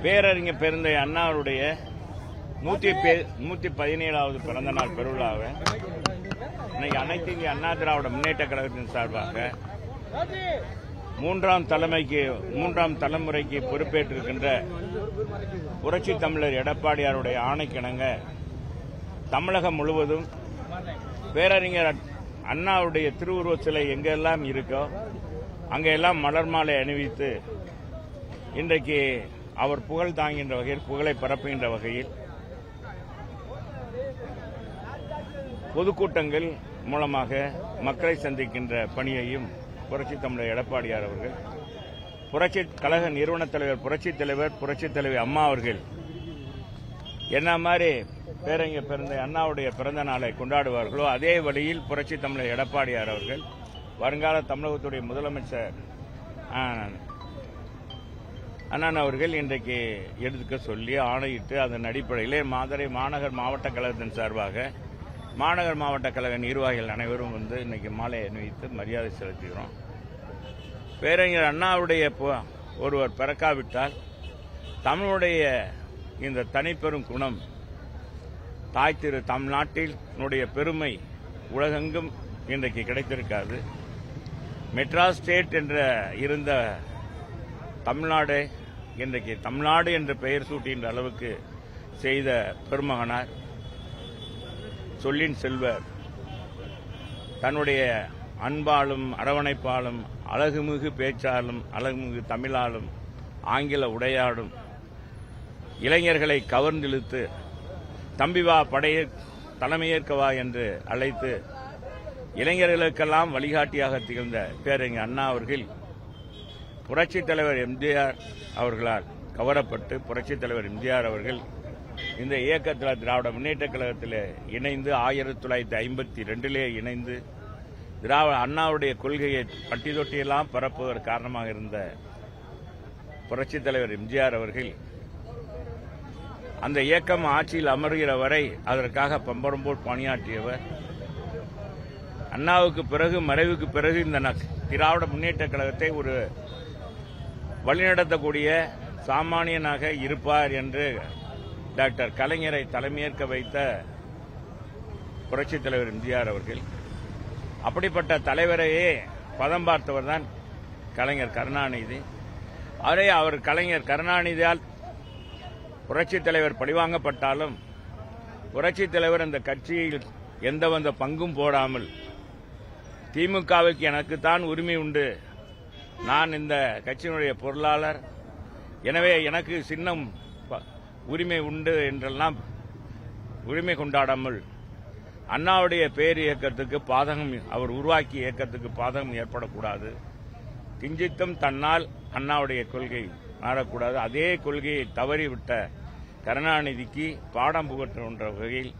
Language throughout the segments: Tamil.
பேரறிஞர் பெருந்தை அண்ணாவுடைய 117வது பிறந்த நாள் பெருவிழாவை இன்னைக்கு அனைத்து இந்திய அண்ணா திராவிட முன்னேற்ற கழகத்தின் சார்பாக மூன்றாம் தலைமுறைக்கு பொறுப்பேற்றிருக்கின்ற புரட்சி தமிழர் எடப்பாடியாருடைய ஆணைக்கிணங்க தமிழகம் முழுவதும் பேரறிஞர் அண்ணாவுடைய திருவுருவ சிலை எங்கெல்லாம் இருக்கோ அங்கெல்லாம் மலர் மாலை அணிவித்து இன்றைக்கு அவர் புகழ் தாங்குகின்ற வகையில், புகழை பரப்புகின்ற வகையில் பொதுக்கூட்டங்கள் மூலமாக மக்களை சந்திக்கின்ற பணியையும் புரட்சி தமிழர் எடப்பாடியார் அவர்கள், புரட்சி கழக நிறுவன தலைவர் புரட்சி தலைவி அம்மா அவர்கள் என்ன மாதிரி பேரறிஞர் பெருந்தை அண்ணாவுடைய பிறந்த நாளை கொண்டாடுவார்களோ அதே வழியில் புரட்சி தமிழர் எடப்பாடியார் அவர்கள் வருங்கால தமிழகத்துடைய முதலமைச்சர் அண்ணன் அவர்கள் இன்றைக்கு எடுத்துக்க சொல்லி ஆணையிட்டு அதன் அடிப்படையிலே மதுரை மாநகர் மாவட்ட கழகத்தின் சார்பாக மாநகர் மாவட்ட கழக நிர்வாகிகள் அனைவரும் வந்து இன்னைக்கு மாலை அணிவித்து மரியாதை செலுத்துகிறோம். பேரறிஞர் அண்ணாவுடைய ஒருவர் பிறக்காவிட்டால் தமிழுடைய இந்த தனிப்பெரும் குணம் தாய் திரு தமிழ்நாட்டினுடைய பெருமை உலகெங்கும் இன்றைக்கு கிடைத்திருக்காது. மெட்ராஸ் ஸ்டேட் என்ற இருந்த தமிழ்நாடு இன்றைக்கு தமிழ்நாடு என்ற பெயர் சூட்டுகின்ற அளவுக்கு செய்த பெருமகனார், சொல்லின் செல்வர், தன்னுடைய அன்பாலும் அரவணைப்பாலும் அழகுமிகு பேச்சாலும் அழகுமிகு தமிழாலும் ஆங்கில உடையாடும் இளைஞர்களை கவர்ந்திழுத்து தம்பிவா படையை தலைமையேற்கவா என்று அழைத்து இளைஞர்களுக்கெல்லாம் வழிகாட்டியாக திகழ்ந்த பேரறிஞர் அண்ணா அவர்கள் புரட்சித் தலைவர் எம்ஜிஆர் அவர்களால் கவரப்பட்டு புரட்சித் தலைவர் எம்ஜிஆர் அவர்கள் இந்த இயக்கத்தில் திராவிட முன்னேற்ற கழகத்தில் இணைந்து 1952 இணைந்து அண்ணாவுடைய கொள்கையை பட்டி தொட்டியெல்லாம் பரப்புவதற்கு காரணமாக இருந்த புரட்சித் தலைவர் எம்ஜிஆர் அவர்கள் அந்த இயக்கம் ஆட்சியில் அமர்கிற வரை அதற்காக பம்பரம் போல் பணியாற்றியவர். அண்ணாவுக்கு பிறகு, மறைவுக்கு பிறகு இந்த திராவிட முன்னேற்ற கழகத்தை ஒரு வழிநடத்தக்கூடிய சாமானியனாக இருப்பார் என்று டாக்டர் கலைஞரை தலைமையேற்க வைத்த புரட்சித் தலைவர் எம்ஜிஆர் அவர்கள். அப்படிப்பட்ட தலைவரையே பதம் பார்த்தவர் தான் கலைஞர் கருணாநிதி. அவர் கலைஞர் கருணாநிதியால் புரட்சித் தலைவர் பழிவாங்கப்பட்டாலும் புரட்சித் தலைவர் அந்த கட்சியில் எந்தவந்த பங்கும் போடாமல் திமுகவுக்கு எனக்குத்தான் உரிமை உண்டு, நான் இந்த கட்சியினுடைய பொருளாளர், எனவே எனக்கு சின்னம் உரிமை உண்டு என்றெல்லாம் உரிமை கொண்டாடாமல் அண்ணாவுடைய பேர் இயக்கத்துக்கு பாதகம், அவர் உருவாக்கிய இயக்கத்துக்கு பாதகம் ஏற்படக்கூடாது, கிஞ்சித்தும் தன்னால் அண்ணாவுடைய கொள்கை மாறக்கூடாது, அதே கொள்கையை தவறிவிட்ட கருணாநிதிக்கு பாடம் புகட்டுகின்ற வகையில்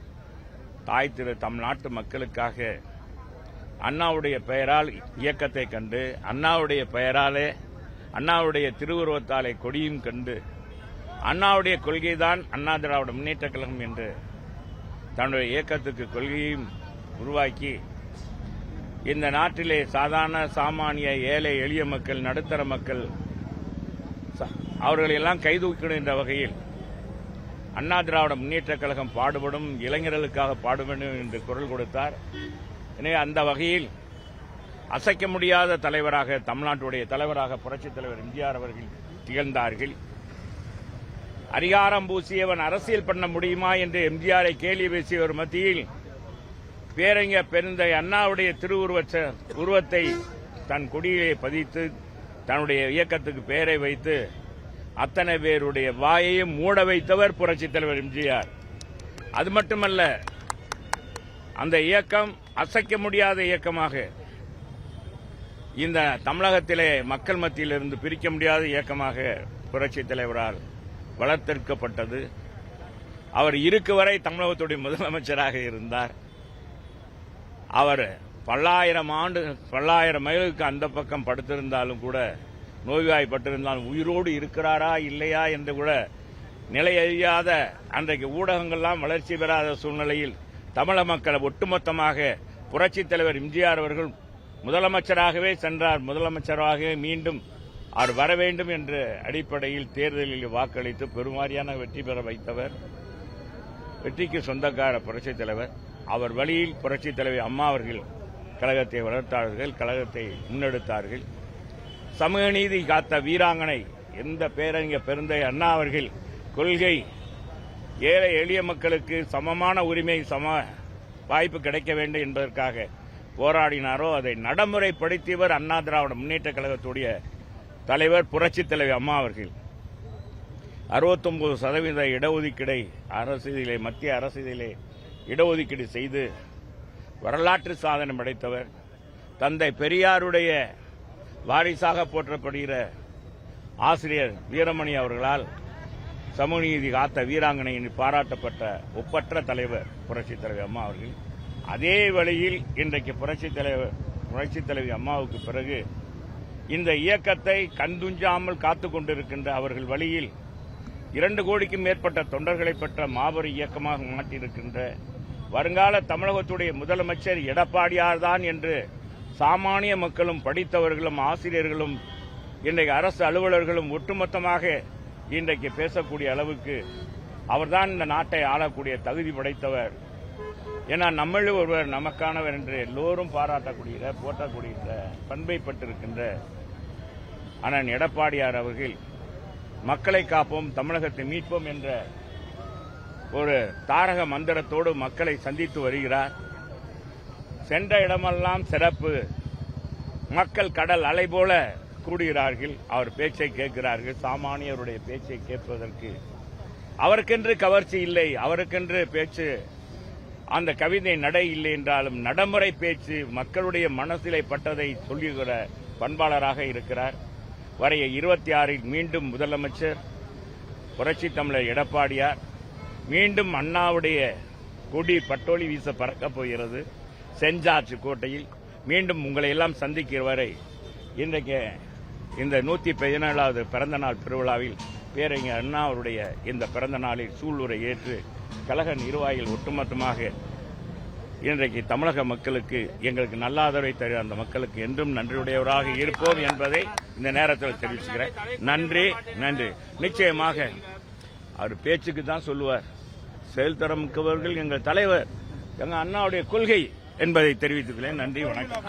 தாய் திரு தமிழ்நாட்டு மக்களுக்காக அண்ணாவுடைய பெயரால் இயக்கத்தை கண்டு, அண்ணாவுடைய பெயராலே அண்ணாவுடைய திருவுருவத்தாலே கொடியும் கண்டு, அண்ணாவுடைய கொள்கைதான் அண்ணா திராவிட முன்னேற்ற கழகம் என்று தன்னுடைய இயக்கத்துக்கு கொள்கையும் உருவாக்கி இந்த நாட்டிலே சாதாரண சாமானிய ஏழை எளிய மக்கள், நடுத்தர மக்கள் அவர்களெல்லாம் கைதூக்கிடுகின்ற வகையில் அண்ணா திராவிட முன்னேற்ற கழகம் பாடுபடும், இளைஞர்களுக்காக பாடுபடும் என்று குரல் கொடுத்தார். எனவே அந்த வகையில் அசைக்க முடியாத தலைவராக, தமிழ்நாட்டுடைய தலைவராக புரட்சித் தலைவர் எம்ஜிஆர் அவர்கள் திகழ்ந்தார்கள். அதிகாரம் பூசியவன் அரசியல் பண்ண முடியுமா என்று எம்ஜிஆரை கேலி பேசியவர் மத்தியில் பேரறிஞர் பெருந்தை அண்ணாவுடைய உருவத்தை தன் கொடியிலே பதித்து தன்னுடைய இயக்கத்துக்கு பெயரை வைத்து அத்தனை பேருடைய வாயையும் மூட வைத்தவர் புரட்சித் தலைவர் எம்ஜிஆர். அது மட்டுமல்ல, அந்த இயக்கம் அசைக்க முடியாத இயக்கமாக இந்த தமிழகத்திலே மக்கள் மத்தியிலிருந்து பிரிக்க முடியாத இயக்கமாக புரட்சித் தலைவரால் வளர்த்தெடுக்கப்பட்டது. அவர் இருக்கு வரை தமிழகத்துடைய முதலமைச்சராக இருந்தார். அவர் பல்லாயிரம் மைலுக்கு அந்த பக்கம் படுத்திருந்தாலும் கூட, நோய்வாய்ப்பட்டிருந்தாலும் உயிரோடு இருக்கிறாரா இல்லையா என்று கூட நிலையறியாத அன்றைக்கு ஊடகங்கள்லாம் வளர்ச்சி பெறாத சூழ்நிலையில் தமிழக மக்கள் ஒட்டுமொத்தமாக புரட்சித் தலைவர் எம்ஜிஆர் அவர்கள் முதலமைச்சராகவே சென்றார். முதலமைச்சராகவே மீண்டும் அவர் வர வேண்டும் என்ற அடிப்படையில் தேர்தலில் வாக்களித்து பெருவாரியான வெற்றி பெற வைத்தவர், வெற்றிக்கு சொந்தக்கார புரட்சித் தலைவர். அவர் வழியில் புரட்சித் தலைவர் அம்மா அவர்கள் கழகத்தை வளர்த்தார்கள், கழகத்தை முன்னெடுத்தார்கள். சமூக நீதி காத்த வீராங்கனை எந்த பேரறிஞர் பெருந்தை அண்ணா அவர்கள் கொள்கை ஏழை எளிய மக்களுக்கு சமமான உரிமை, சம வாய்ப்பு கிடைக்க வேண்டும் என்பதற்காக போராடினாரோ அதை நடைமுறைப்படுத்தியவர் அண்ணா திராவிட முன்னேற்ற கழகத்துடைய தலைவர் புரட்சித் தலைவர் அம்மா அவர்கள். 69% இடஒதுக்கீடை அரசியலிலே, மத்திய அரசியலிலே இடஒதுக்கீடு செய்து வரலாற்று சாதனை படைத்தவர். தந்தை பெரியாருடைய வாரிசாக போற்றப்படுகிற ஆசிரியர் வீரமணி அவர்களால் சமூக நீதி காத்த வீராங்கனையின் பாராட்டப்பட்ட ஒப்பற்ற தலைவர் புரட்சித் தலைவர் அம்மா அவர்கள். அதே வழியில் இன்றைக்கு புரட்சித் தலைவி அம்மாவுக்கு பிறகு இந்த இயக்கத்தை கண்துஞ்சாமல் காத்துக் கொண்டிருக்கின்ற அவர்கள் வழியில் 2 கோடிக்கும் மேற்பட்ட தொண்டர்களை பெற்ற மாபெரும் இயக்கமாக மாற்றியிருக்கின்ற வருங்கால தமிழகத்துடைய முதலமைச்சர் எடப்பாடியார் தான் என்று சாமானிய மக்களும் படித்தவர்களும் ஆசிரியர்களும் இன்றைக்கு அரசு அலுவலர்களும் ஒட்டுமொத்தமாக இன்றைக்கு பேசக்கூடிய அளவுக்கு அவர்தான் இந்த நாட்டை ஆளக்கூடிய தகுதி படைத்தவர். ஏன்னா நம்மள ஒருவர் நமக்கானவர் என்று எல்லோரும் பாராட்டக்கூடிய போற்றக்கூடிய பண்பை பெற்றிருக்கின்ற அண்ணன் எடப்பாடியார் அவர்கள் மக்களை காப்போம், தமிழகத்தை மீட்போம் என்ற ஒரு தாரக மந்திரத்தோடு மக்களை சந்தித்து வருகிறார். சென்ற இடமெல்லாம் சிறப்பு, மக்கள் கடல் அலை போல கூடுகிறார்கள், அவர் பேச்சை கேட்கிறார்கள். சாமானியருடைய பேச்சை கேட்பதற்கு அவருக்கென்று கவர்ச்சி இல்லை, அவருக்கென்று பேச்சு அந்த கவிதை நடை இல்லை என்றாலும் நடைமுறை பேச்சு மக்களுடைய மனசிலை பட்டதை சொல்லுகிற பண்பாளராக இருக்கிறார். வரைய 26 மீண்டும் முதலமைச்சர் புரட்சி தமிழர் எடப்பாடியார், மீண்டும் அண்ணாவுடைய கொடி பட்டோலி வீச பறக்கப் போகிறது செஞ்சார்ஜ் கோட்டையில். மீண்டும் உங்களை எல்லாம் சந்திக்கிற வரை இன்றைக்கு இந்த 117வது பிறந்த நாள் பெருவிழாவில் பேரறிஞர் அண்ணா அவருடைய இந்த பிறந்த நாளில் சூளுரை ஏற்று கழக நிர்வாகிகள் ஒட்டுமொத்தமாக இன்றைக்கு தமிழக மக்களுக்கு எங்களுக்கு நல்ல ஆதரவை தருகிற அந்த மக்களுக்கு என்றும் நன்றியுடையவராக இருப்போம் என்பதை இந்த நேரத்தில் தெரிவிச்சுக்கிறேன். நன்றி நன்றி. நிச்சயமாக அவர் பேச்சுக்கு தான் சொல்லுவார், செயல்தரம் மிக்கவர்கள் எங்கள் தலைவர், எங்கள் அண்ணாவுடைய கொள்கை என்பதை தெரிவித்துக்கிறேன். நன்றி, வணக்கம்.